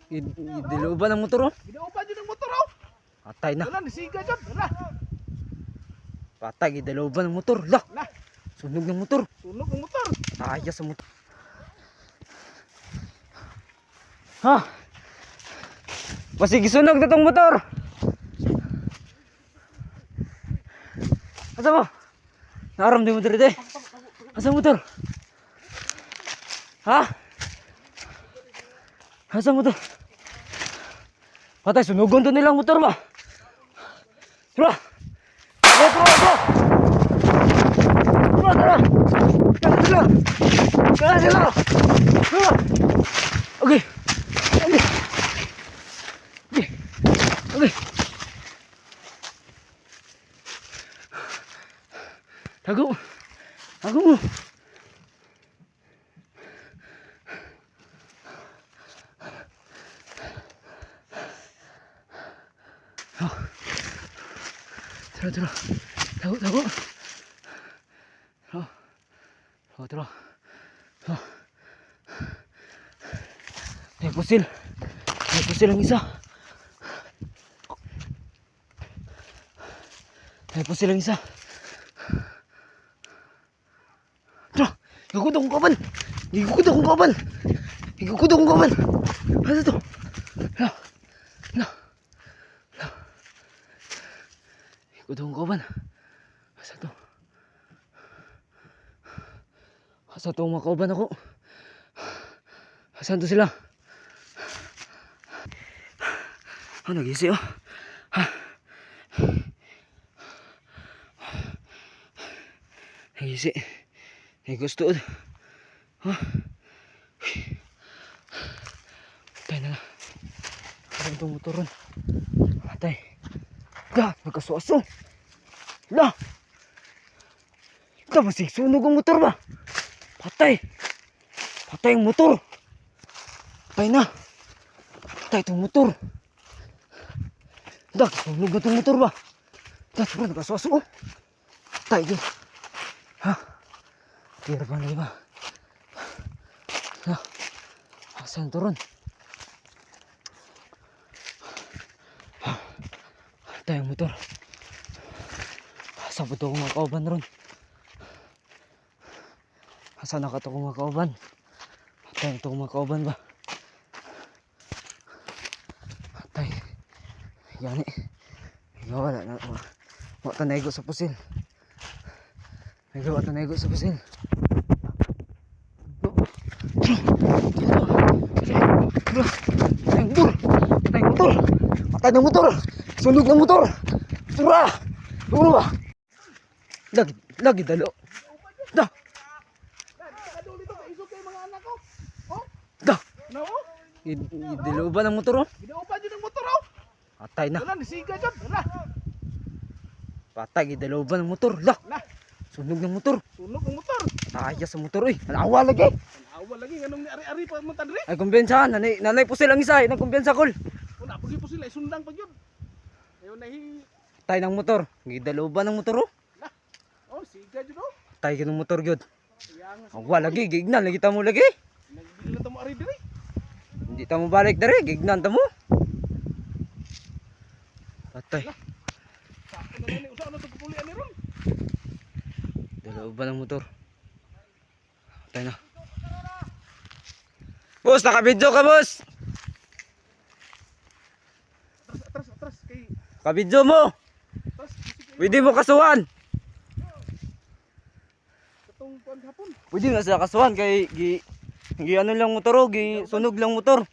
Diluban ng motor oh. Gidaupan dyan ang motor oh. Patay na. Wala, nisiga dyan. Wala. Patay, diluban ng motor. Lah, Wala. sunog ng motor. Sunog ang motor. Ayos sa motor. Ha? Masig sunog na tong motor. Asa mo? Naram di motor ito. Asa motor? Ha? Asa motor? Patay, sunugon to nilang motor ba? Tara! Tara! Okay. Tago. Tara. Tago. Tara. May pusil ang isa. Tara, gigukod akong kaban. Ano to? Gigukod akong kaban. Asa to mga kauban ako? Asan to sila? Nag-isi oh. Nag-isi. Gusto patay na. Ano itong motoron? Patay. Nagkasuaso. Masig sunog ang motor ba? Patay ang motor. Patay na. Patay itong motor. Sunog na itong motor ba? Tara, nagkasuaso. Patay din. Tira pa na iba. Asan ito ron? Patay ang motor. Asan po ito akong makauban ron? Asan na ka ito akong makauban? Patay ito akong makauban ba? Patay. Yan eh. Wala na. Wala naigo sa pusil. Wala naigo sa pusil. Patay ng motor. Sunog ng motor. Tura ba? Lagi dalo. Diluban ng motor oh. Gidaupan dyan ang motor oh. Patay na. Wala, nisiga dyan. Wala. Patay, diluban ng motor. Lah, sunog ng motor. Sunog ang motor. Ayos sa motor eh. Nalawa lagi. Anong ni ari-ari pa man tadre? Ay kumpiyansahan. Nanay po silang isa eh. Nagkumpiyansa kol. Wala, pagi po sila. Sundang pa yun. Ayaw nahi. Patay ng motor. Diluban ng motor oh. Oh, siga dyan oh. Patay ka ng motor yun. Kaya Wala lagi. Gignan. Lagi tamo lagi. nagbili na tamo ari dire. Hindi tamo balik dari. Gignan tamo. Patay. Sakto na ni usa na to pupulian ni ron. Diluban ng motor. Patay na. Boss, nakabidyo ka boss. Atras kay Kabidyo mo. atras Pwede mo kasuhan. katong kuan hapon. Pwede nga sa kasuhan kay gi ano lang motor oh. Gi sunog lang motor.